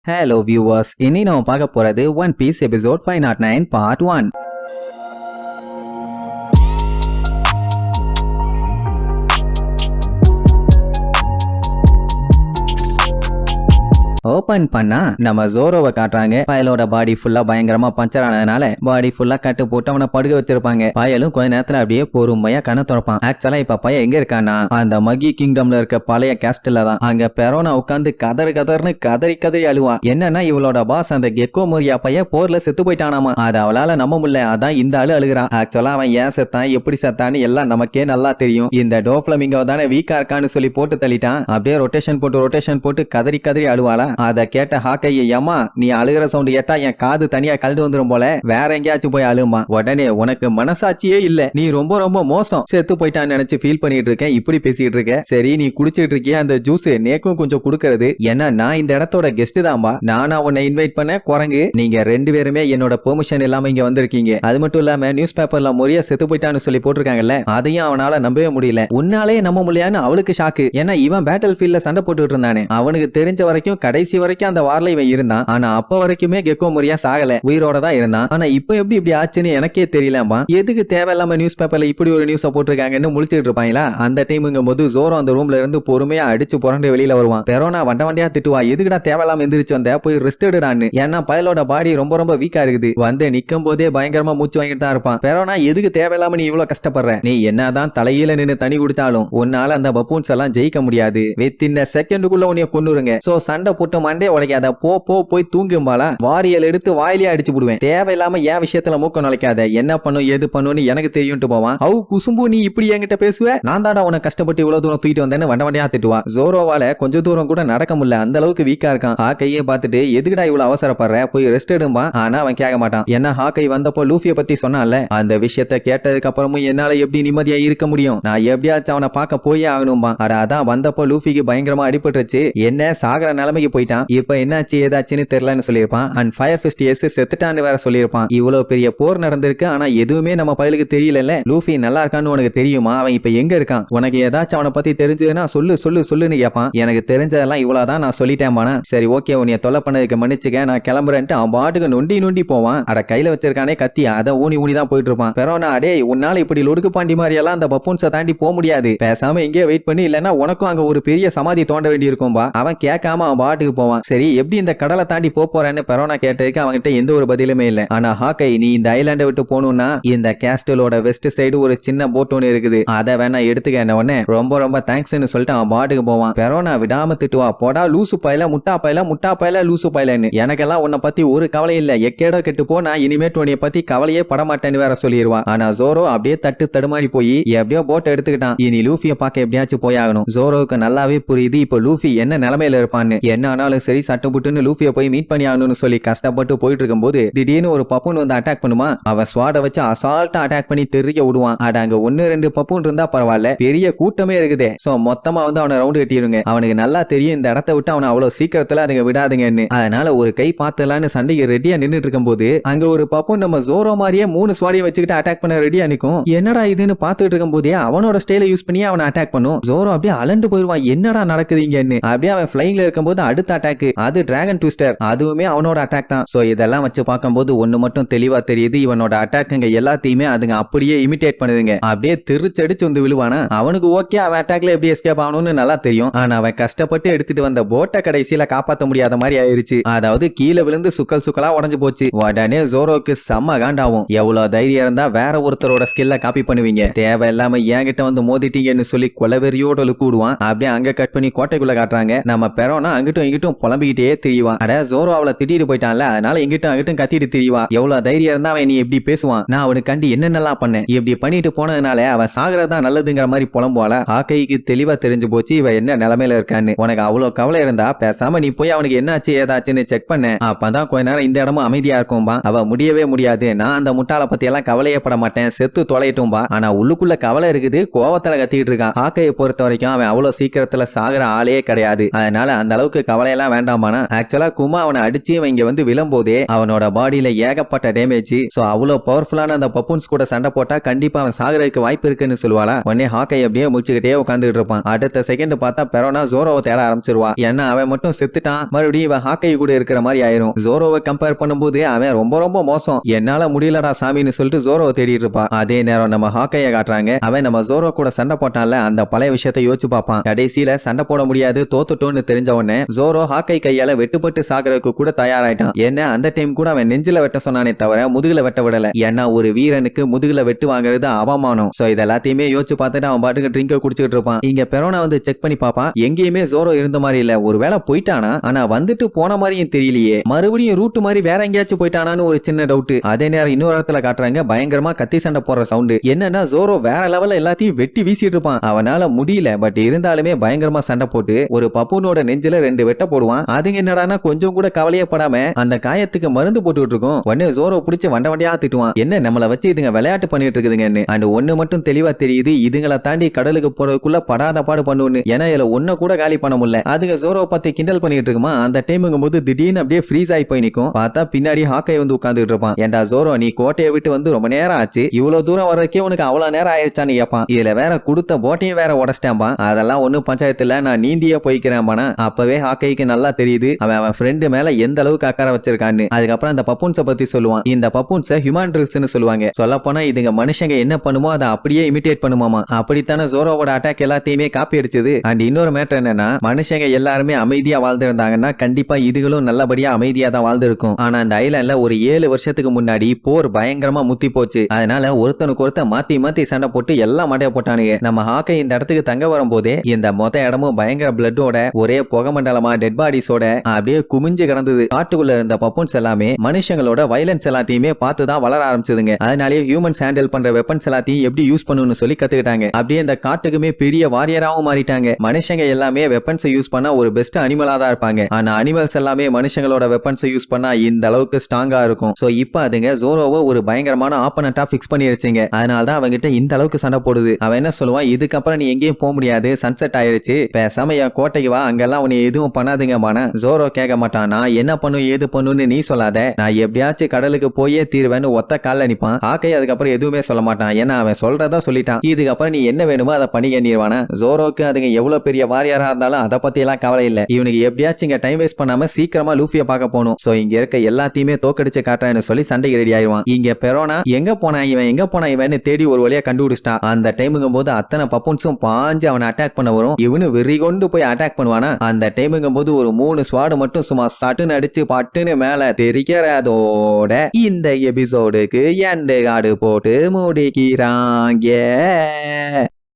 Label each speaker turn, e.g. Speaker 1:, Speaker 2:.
Speaker 1: Hello viewers, இன்னி நம்ம பார்க்க போறது One Piece episode 509 part 1. Open பண்ணா நம்ம ஜோரோவை காட்டுறாங்க. பயலோட பாடி ஃபுல்லா பயங்கரமா பஞ்சர் ஆனதுனால பாடி ஃபுல்லா கட்டு போட்டு அவனை படுக்க வச்சிருப்பாங்க. பயலும் கொஞ்ச நேரத்துல அப்படியே பொறுமையா கண்ண திறப்பான். ஆக்சுவலா இப்ப பையன் எங்க இருக்கானா, அந்த மகி கிங்டம்ல இருக்க பழைய கேஸ்டில் தான். அங்க பெரோனா உட்காந்து கதர்னு கதறி அழுவான். என்னன்னா இவளோட பாஸ் அந்த கெக்கோ மோரியா பையன் போர்ல செத்து போயிட்டானாமா. அது அவளால நம்ப முடியல. அதான் இந்த ஆளு அழுகிறான். ஆக்சுவலா அவன் ஏன் செத்தான் எப்படி செத்தான்னு எல்லாம் நமக்கே நல்லா தெரியும். இந்த டோஃப்ளமிங்கோ தானே வீக்கா இருக்கான்னு சொல்லி போட்டு தள்ளிட்டான். அப்படியே ரொட்டேஷன் போட்டு கதறி அழுவாளா. அத கேட்ட ஹாக்கையை, ஏமா நீ அழுகிற சவுண்ட் கேட்டா என் காது தனியா கழண்டு வந்துரும் போல, வேற எங்கேயாச்சும் போய் அழுமா. உடனே உனக்கு மனசாட்சியே இல்ல, நீ ரொம்ப மோசம், செத்து போயிட்டான்னு நினைச்சு ஃபீல் பண்ணிட்டு இருக்கேன், இப்படி பேசிட்டு இருக்க. சரி நீ குடிச்சிட்டு இருக்கிய அந்த ஜூஸ் நேக்கும் கொஞ்சம் குடுக்கறது. ஏன்னா நான் இந்த இடத்தோட கெஸ்ட் தான்பா, நானா உன்னை இன்வைட் பண்ண குரங்கு. நீங்க ரெண்டு பேருமே என்னோட பெர்மிஷன் இல்லாம இங்க வந்திருக்கீங்க. அது மட்டும் இல்லாம நியூஸ் பேப்பர்ல மொரியா செத்து போயிட்டான்னு சொல்லி போட்டிருக்காங்கல்ல, அதையும் அவனால நம்பவே முடியல. உன்னாலே நம்ப முடியான்னு அவளுக்கு ஷாக்கு. ஏன்னா இவன் பேட்டில் ஃபீல்ட்ல சண்டை போட்டுட்டு இருந்தானே, அவனுக்கு தெரிஞ்ச வரைக்கும் கடைசி வரைக்கும் அந்த வார்ல இவன் இருந்தான். ஆனா அப்ப வரைக்குமே கெக்கோ மோரியா சாகல, உயிரோட தான் இருந்தான். ஆனா இப்ப எப்படி ஆச்சுன்னு எனக்கே தெரியலமா. எதுக்கு தேவையில்லாம நியூஸ் பேப்பர்ல இப்படி ஒரு நியூஸ போட்டிருக்காங்கன்னு முழிச்சிட்டு இருப்பாங்களா. அந்த டைம்ங்கும் போது ஜோரோ அந்த ரூம்ல இருந்து பொறுமையா அடிச்சு புரண்டு வெளியில வருவான். பெரோனா வண்டியா திட்டுவா, எதுக்குடா தேவையில்லாம எந்திரிச்சு வந்த, போய் ரெஸ்ட் எடுடான்னு. ஏன்னா பயலோட பாடி ரொம்ப வீக்கா இருக்குது. வந்து நிக்கும் போதே பயங்கரமா மூச்சு வாங்கிட்டு தான் இருப்பான். பெரோனா எதுக்கு தேவையில்லாம நீ இவ்வளவு கஷ்டப்படுற, நீ என்னதான் தலையில நின்னு தண்ணி குடித்தாலும் உன்னால அந்த பப்பூன்ஸ் எல்லாம் ஜெயிக்க முடியாது. வித்தின் செகண்டுக்குள்ள உன்னைய கொன்னுருங்க. சோ சண்டை போட்டு மண்டே உடைக்காத, போய் தூங்கும்பாலா. வாரியல் எடுத்து வாயிலே அடிச்சு விடுவேன். தேவையில்லாம என் விஷயத்துல மூக்க நுழைக்காத, என்ன பண்ணும் ஏது பண்ணுன்னு எனக்கு தெரியும்ட்டு போவான். அவ குசும்பு நீ இப்படி என்கிட்ட பேசுவ, நான் தாடா உன கஷ்டப்பட்டு இவ்வளவு தூரம் தூக்கிட்டு வந்தேன்னு வண்டியா திட்டுவா. ஜோரோவால கொஞ்ச தூரம் கூட நடக்க முடியல, அந்த அளவுக்கு வீக்கா இருக்கான். ஹாக்கையே பார்த்துட்டு எதுக்குடா இவ்வளவு அவசரப்படுற, போய் ரெஸ்ட் எடும்பா. ஆனா அவன் கேட்க மாட்டான். ஏன்னா ஹாக்கை வந்தப்போ லூஃபிய பத்தி சொன்னான்ல, அந்த விஷயத்த கேட்டதுக்கு அப்புறமும் என்னால எப்படி நிம்மதியா இருக்க முடியும், நான் எப்படியாச்சும் அவனை பார்க்க போயே ஆகணும்பா. அதான் வந்தப்போ லூஃபிக்கு பயங்கரமா அடிபட்டுருச்சு, என்ன சாகர நிலைமைக்கு போயிட்டான். இப்ப என்னாச்சு ஏதாச்சுன்னு தெரியலன்னு சொல்லியிருப்பான். அண்ட் ஃபயர் ஃபிஸ்ட் செத்துட்டான்னு வேற சொல்லியிருப்பான். இவ்வளவு பெரிய போர் நடந்திருக்கு, ஆனா எதுவுமே நம்ம பயலுக்கு தெரியல. லூஃபி நல்லா இருக்கான்னு உனக்கு தெரியுமா, அவன் இப்ப எங்க இருக்கான், உனக்கு ஏதாச்சும் அவனை பத்தி தெரிஞ்சதுன்னா சொல்லுன்னு கேட்பான். எனக்கு தெரிஞ்சதெல்லாம் இவ்வளவுதான், நான் சொல்லிட்டேன். சரி ஓகே, உன்னைய தொலை பண்ணதுக்கு மன்னிச்சுக்க, நான் கிளம்புறேன்ட்டு அவன் பாட்டுக்கு நொண்டி போவான். அட கையில வச்சிருக்கானே கத்தி, அதை ஊனி தான் போயிட்டு இருப்பான். பெரோனா, அடே உன்னால இப்படி லொடுக்கு பாண்டி மாதிரி எல்லாம் அந்த பப்பூன்ஸை தாண்டி போக முடியாது, பேசாம இங்கே வெயிட் பண்ணி, இல்லன்னா உனக்கும் அங்க ஒரு பெரிய சமாதி தோண்ட வேண்டி இருக்கும்பா. அவன் கேட்காம அவன் பாட்டுக்கு போவான். சரி எப்படி இந்த கடலை தாண்டி போறேன்னு பெரோனா கேட்டதுக்கு அவன்கிட்ட எந்த ஒரு பதிலுமே இல்ல. ஆனா ஹாக்கை, நீ இந்த ஐலாண்டை விட்டு போகணும்னா இந்த கேஸ்டலோட வெஸ்ட் சைடு ஒரு சின்ன போட் ஒன்று இருக்குது, அதை வேணா எடுத்துக்க. உடனே ரொம்ப தேங்க்ஸ்னு சொல்லிட்டு அவன் பாட்டுக்கு போவான். பெரோனா விடாம திட்டுவா, போடா லூசு பாயில, முட்டா பாயில லூசு பாயிலன்னு. எனக்கெல்லாம் உன்னை பத்தி ஒரு கவலை இல்ல, எக்கேடோ கெட்டு போ, நான் இனிமேட்டு உன்னைய பத்தி கவலையே படமாட்டேன்னு வேற சொல்லிடுவான். ஆனா ஜோரோ அப்படியே தடுமாறி போய் எப்படியோ போட்டை எடுத்துக்கிட்டான். இனி லூஃபிய பார்க்க எப்படியாச்சும் போயாகணும். ஜோரோவுக்கு நல்லாவே புரியுது இப்ப லூஃபி என்ன நிலைமையில இருப்பான்னு. என்ன ஆனாலும் சரி சட்டு புட்டுன்னு லூஃபிய போய் மீட் பண்ணி ஆகணும்னு சொல்லி கஷ்டப்பட்டு போயிட்டு இருக்கும்போது திடீர்னு ஒரு பப்புன் வந்து அட்டாக் பண்ணுமா. அவன் ஸ்வாட வச்சு அசால்ட்டா அட்டாக் பண்ணி தெரிய விடுவான். அங்க 1-2 பப்புன் இருந்தா பரவாயில்ல, பெரிய கூட்டமே இருக்குது. சோ மொத்தமா வந்து அவனை ரவுண்ட் கட்டிடுங்க. அவனுக்கு நல்லா தெரியும் இந்த இடத்த விட்டு அவனை அவ்வளவு சீக்கிரத்துல அதுங்க விடாதுங்கன்னு. அதனால ஒரு கை பார்த்தலான்னு சண்டைக்கு ரெடியா நின்னுட்டு இருக்கும் போது அங்க ஒரு பப்புன் நம்ம ஜோரோ மாதிரியே 3 ஸ்வாடியை வச்சுக்கிட்டு அட்டாக் பண்ண ரெடியா நிக்கும். என்னடா இதுன்னு பாத்துட்டு இருக்கும் போதே அவனோட ஸ்டைல யூஸ் பண்ணி அவனை அட்டாக் பண்ணும். ஜோரோ அப்படியே அலண்டு போயிருவான், என்னடா நடக்குதுங்கன்னு. அப்படியே அவன் ஃபிளைங்ல இருக்கும்போது அடுத்த அட்டாக் அது டிராகன் ட்விஸ்டர், அதுவுமே அவனோட அட்டாக் தான். சோ இதெல்லாம் வச்சு பார்க்கும்போது ஒண்ணு மட்டும் தெளிவா தெரியுது, இவனோட அட்டாக்குங்க எல்லாத்தையுமே அதுங்க அப்படியே இமிட்டேட் பண்ணுதுங்க. அப்படியே திருச்சடிச்சு வந்து விழுவானா. அவனுக்கு ஓகே அவன் அட்டாக்ல எப்படி எஸ்கேப் ஆகணும்னு நல்லா தெரியும். ஆனா அவன் கஷ்டப்பட்டு எடுத்துட்டு வந்த போட்டை கடைசியில காப்பாற்ற முடியாத மாதிரி ஆயிருச்சு. அதாவது கீழே விழுந்து சுக்கலா உடஞ்சு போச்சு. உடனே ஜோரோக்கு செம்ம காண்டாவும், எவ்வளவு தைரியம் இருந்தா வேற ஒருத்தரோட ஸ்கில்ல காப்பி பண்ணுவீங்க, தேவையில்லாம என்கிட்ட வந்து மோதிட்டீங்கன்னு சொல்லி கொலவெறியோட லுக்குடுவான். அப்படியே அங்க கட் பண்ணி கோட்டைக்குள்ள காட்டுறாங்க. நம்ம பெரோனா அங்கிட்டும் இங்கிட்டும் புலம்பிக்கிட்டே திரிவான். அட ஜோரோ அவளை திட்டிட்டு போயிட்டான்ல, அதனால இங்கிட்டும் அங்கிட்டும் கத்திட்டு திரிவா. எவ்வளவு தைரியம் இருந்தா அவன் நீ எப்படி பேசுவான், நான் அவனுக்கு கண்டி என்னென்னலாம் பண்ணேன், இப்படி பண்ணிட்டு போனதுனால அவன் சாகரதா நல்லதுங்கிற மாதிரி புலம்புவாள. ஹாக்கைக்கு தெளிவா தெரிஞ்சு போச்சு இவ என்ன நிலைமையில இருக்கான்னு. உனக்கு அவ்வளவு கவலை இருந்தா பேசாம நீ போய் அவனுக்கு என்னாச்சு ஏதாச்சுன்னு செக் பண்ண, அப்பதான் கொஞ்ச நேரம் இந்த இடமும் அமைதியா இருக்கும்பா. அவ முடியவே முடியாது, நான் அந்த முட்டாளை பத்தி எல்லாம் கவலையே பட மாட்டேன், செத்து தொலையட்டும்பா. ஆனா உள்ளுக்குள்ள கவலை இருக்குது, கோவத்துல கத்திட்டு இருக்கான். ஹாக்கையை பொறுத்த வரைக்கும் அவன் அவ்வளவு சீக்கிரத்துல சாகர ஆளே கிடையாது, அதனால அந்த அளவுக்கு கவலை கொலையெல்லாம் வேண்டாமானா ஆக்சுவலா குமா அவனை அடிச்சு இவன் இங்க வந்து விழும்போதே அவனோட பாடியில ஏகப்பட்ட டேமேஜ். சோ அவ்வளவு பவர்ஃபுல்லான அந்த பப்பூன்ஸ் கூட சண்டை போட்டா கண்டிப்பா அவன் சாகுறதுக்கு வாய்ப்பு இருக்குன்னு சொல்லுவாளா. உடனே ஹாக்கை அப்படியே முடிச்சுக்கிட்டே உட்காந்துட்டு இருப்பான். அடுத்த செகண்ட் பார்த்தா பெரோனா ஜோரோவை தேட ஆரம்பிச்சிருவா. ஏன்னா அவன் மட்டும் செத்துட்டான், மறுபடியும் இவன் ஹாக்கை கூட இருக்கிற மாதிரி ஆயிரும். ஜோரோவை கம்பேர் பண்ணும்போது அவன் ரொம்ப ரொம்ப மோசம், என்னால முடியலடா சாமின்னு சொல்லிட்டு ஜோரோவை தேடிட்டு இருப்பான். அதே நேரம் நம்ம ஹாக்கைய காட்டுறாங்க. அவன் நம்ம ஜோரோ கூட சண்டை போட்டான்ல, அந்த பழைய விஷயத்தை யோசிச்சு பார்ப்பான். கடைசியில சண்டை போட முடியாது, தோத்துட்டோன்னு தெரிஞ்ச உடனே ஜோரோ ஹாக்கை கையால வெட்டுப்பட்டு சாகிறதுக்கு கூட தயாராயிட்டான். ஏன்னா அந்த டைம் கூட அவன் நெஞ்சில வெட்ட சொன்னானே தவிர முதுகுல வெட்ட விடல. ஏன்னா ஒரு வீரனுக்கு முதுகுல வெட்டு வாங்குறது அவமானம். சோ இது எல்லாத்தையுமே யோசிச்சு பார்த்துட்டு அவன் பாட்டுக்கு ட்ரிங்க குடிச்சிட்டு இருப்பான். இங்க பெரோனா வந்து செக் பண்ணி பாப்பான். எங்கேயுமே ஜோரோ இருந்த மாதிரி இல்ல. ஒருவேளை போயிட்டானா, ஆனா வந்துட்டு போன மாதிரியும் தெரியலையே, மறுபடியும் ரூட் மாதிரி வேற எங்கேயாச்சும் போயிட்டானான்னு ஒரு சின்ன டவுட். அதே நேரம் இன்னொரு இடத்துல காட்டுறாங்க பயங்கரமா கத்தி சண்டை போடுற சவுண்ட். என்னன்னா ஜோரோ வேற லெவல்ல எல்லாத்தையும் வெட்டி வீசிட்டு இருப்பான். அவனால முடியல, பட் இருந்தாலுமே பயங்கரமா சண்டை போட்டு ஒரு பப்பூனோட நெஞ்சில 2 வெட்ட போடுவான். அதுங்க என்னடானா கொஞ்சம் கூட கவலையே படாம அந்த காயத்துக்கு மருந்து போட்டுட்டு இருக்கும். உடனே ஜோரோ பிடிச்சு வண்ட வண்டியா திட்டுவான். என்ன நம்மள வச்சு இதுங்க விளையாட்டு பண்ணிட்டு இருக்குதுங்கன்னு. அண்ட் ஒண்ணு மட்டும் தெளிவா தெரியுது, இதுங்களை தாண்டி கடலுக்கு போறதுக்குள்ள படாத பாடு பண்ணுன்னு. ஏன்னா இதுல ஒன்ன கூட காலி பண்ண முடியல. அதுங்க ஜோரோ பத்தி கிண்டல் பண்ணிட்டு இருக்குமா. அந்த டைமுங்கும் போது திடீர்னு அப்படியே ஃப்ரீஸ் ஆகி போய் நிக்கும். பார்த்தா பின்னாடி ஹாக்கை வந்து உட்கார்ந்துட்டு இருப்பான். ஏண்டா ஜோரோ, நீ கோட்டையை விட்டு வந்து ரொம்ப நேரம் ஆச்சு, இவ்வளவு தூரம் வர்றதுக்கே உனக்கு அவ்வளவு நேரம் ஆயிடுச்சான்னு கேட்பான். இதுல வேற கொடுத்த போட்டையும் வேற உடச்சிட்டான்பா. அதெல்லாம் ஒன்னும் பஞ்சாயத்துல, நான் நீந்தியே போய்க்கிறேன்பானா. அப்பவே ஹாக்கைக்கு நல்லா தெரியுது அவன் ஃப்ரெண்டு மேல எந்த அளவுக்கு அக்கறை வச்சிருக்கான்னு. அதுக்கப்புறம் அந்த பப்பூன்ஸை பத்தி சொல்லுவான். இந்த பப்பூன்ஸை ஹியூமன் ட்ரில்ஸ்னு சொல்லுவாங்க. சொல்ல போனா இதுங்க மனுஷங்க என்ன பண்ணுமோ அதை அப்படியே இமிட்டேட் பண்ணுமாமா. அப்படித்தானே ஜோரோவோட அட்டாக் எல்லாத்தையுமே காப்பி அடிச்சது. அண்ட் இன்னொரு மேட்டர் என்னன்னா, மனுஷங்க எல்லாருமே அமைதியா வாழ்ந்திருந்தாங்கன்னா கண்டிப்பா இதுகளும் நல்லபடியா அமைதியா தான் வாழ்ந்திருக்கும். ஆனா அந்த ஐலாண்ட்ல ஒரு 7 வருஷத்துக்கு முன்னாடி போர் பயங்கரமா முத்தி போச்சு. அதனால ஒருத்தனுக்கு ஒருத்தன் மாத்தி மாத்தி சண்டை போட்டு எல்லாம் மண்டைய போட்டானுங்க. நம்ம ஹாக்கை இந்த இடத்துக்கு தங்க வரும்போதே இந்த மொத்த இடமும் பயங்கர பிளட்டோட ஒரே புகை மண்டலமா டெட் பாடிஸோட அப்படியே குமிஞ்சு கிடந்தது. காட்டுக்குள்ள இருந்த பப்பூன்ஸ் எல்லாமே மனுஷங்களோட வயலன்ஸ் எல்லாத்தையுமே பார்த்து தான் வளர ஆரம்பிச்சதுங்க. அதனாலேயே ஹியூமன்ஸ் ஹேண்டில் பண்ற வெப்பன்ஸ் எல்லாத்தையும் எப்படி யூஸ் பண்ணணும்னு சொல்லி கத்துக்கிட்டாங்க. அப்படியே இந்த காட்டுக்குமே பெரிய வாரியராவும் மாறிட்டாங்க. மனுஷங்க எல்லாமே வெப்பன்ஸை யூஸ் பண்ணா ஒரு பெஸ்ட் அனிமலா தான் இருப்பாங்க. ஆனா அனிமல்ஸ் எல்லாமே மனுஷங்களோட வெப்பன்ஸை யூஸ் பண்ணா இந்த அளவுக்கு ஸ்ட்ராங்கா இருக்கும். சோ இப்போ அதுங்க ஜோரோவை ஒரு பயங்கரமான ஆப்பனண்டா பிக்ஸ் பண்ணி வச்சுங்க. அதனால தான் அவங்கிட்ட இந்த அளவுக்கு சண்டை போடுது. அவன் என்ன சொல்லுவான், இதுக்கப்புறம் நீ எங்கேயும் போக முடியாது, சன்செட் ஆயிடுச்சு, பேசாம என் கோட்டைக்கு வா, அங்கெல்லாம் உன்னை எதுவும் பண்ணாதுங்கமான. ஜோரோ கேட்க மாட்டான். நான் என்ன பண்ணும் ஏது பண்ணுன்னு நீ சொல்லாத, நான் எப்படியாச்சும் கடலுக்கு போயே தீர்வேன்னு ஒத்த கால்ல நிப்பான். ஆக்கை அதுக்கப்புறம் எதுவுமே சொல்ல மாட்டான். ஏன்னா அவன் சொல்றதா சொல்லிட்டான். இதுக்கப்புறம் நீ என்ன வேணுமோ அதை பண்ணி கண்டிடுவானா. ஜோரோக்கு அதுங்க எவ்வளவு பெரிய வாரியாரா இருந்தாலும் அதை பத்தி எல்லாம் கவலை இல்ல. இவனுக்கு எப்படியாச்சும் இங்க டைம் வேஸ்ட் பண்ணாம சீக்கிரமா லூஃபியை பார்க்க போகணும். சோ இங்க இருக்க எல்லாத்தையுமே தோக்கடிச்சு காட்டுறேன்னு சொல்லி சண்டைக்கு ரெடி ஆயிடுவான். இங்க பெரோனா எங்க போனா இவன் தேடி ஒரு வழியா கண்டுபிடிச்சிட்டான். அந்த டைமுங்கும் போது அத்தனை பப்பூன்ஸும் பாஞ்சு அவனை அட்டாக் பண்ண வரும். இவனு வெறி கொண்டு போய் அட்டாக் பண்ணுவானா. அந்த டைமுங்கும் போது ஒரு 3 ஸ்வாடு மட்டும் சும்மா சட்டுன்னு அடிச்சு பட்டுன்னு மேல தெரிக்கிறதோட இந்த எபிசோடுக்கு எண்டு கார்டு போட்டு முடிக்கிறாங்க.